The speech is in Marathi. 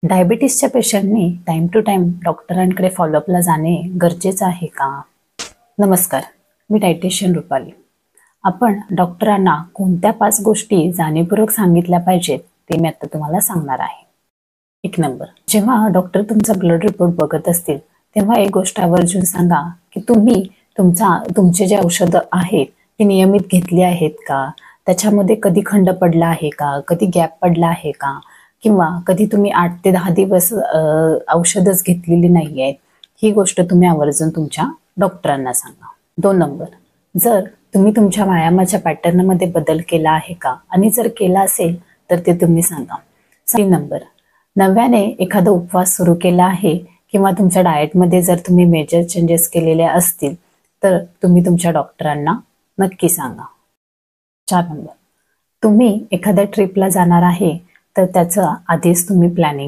डायबिटीसच्या पेशंटनी टाइम टू टाइम डॉक्टरांकडे फॉलोअपला जाणे गरजेचं आहे का? नमस्कार, मी डायटिशियन रुपाली. आपण डॉक्टरांना कोणत्या 5 गोष्टी जाणीवपूर्वक सांगितल्या पाहिजेत ते मी आता तुम्हाला सांगणार आहे. 1 नंबर, जेव्हा डॉक्टर तुमचा ब्लड रिपोर्ट बघत असतील तेव्हा एक गोष्ट आवर्जून सांगा की तुम्ही तुमचे जे औषधं आहेत ती नियमित घेतली आहेत का? त्याच्यामध्ये कधी खंड पडला आहे का? कधी गॅप पडला आहे का? किंवा कधी तुम्ही 8 ते 10 दिवस औषधच घेतलेली नाही आहेत, ही गोष्ट तुम्ही आवर्जून तुमच्या डॉक्टरांना सांगा. 2 नंबर, जर तुम्ही तुमच्या व्यायामाच्या पॅटर्नमध्ये बदल केला आहे का आणि जर केला असेल तर ते तुम्ही सांगा. 3 नंबर, नव्याने एखादा उपवास सुरू केला आहे किंवा तुमच्या डाएटमध्ये जर तुम्ही मेजर चेंजेस केलेले असतील तर तुम्ही तुमच्या डॉक्टरांना नक्की सांगा. 4 नंबर, तुम्ही एखाद्या ट्रिपला जाणार आहे तर त्याचं आधीच तुम्ही प्लॅनिंग